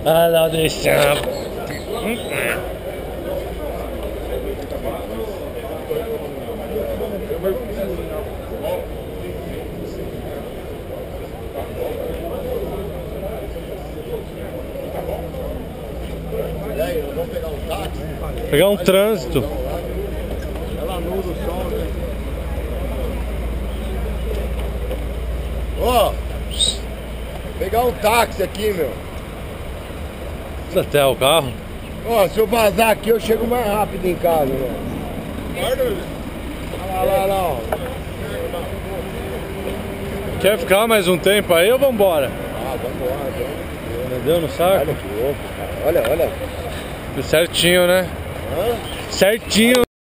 Ah, não, deixa. E aí, vamos pegar um táxi? Pegar um trânsito. Ela nuda o som, né? Ó, pegar um táxi aqui, meu. Precisa até o carro. Ó, se eu vazar aqui, eu chego mais rápido em casa, meu. Olha lá, ó. Quer ficar mais um tempo aí ou vambora? Ah, vambora, então. Deu no saco? Olha que louco, cara. Olha. Certinho, né? Hã? Certinho.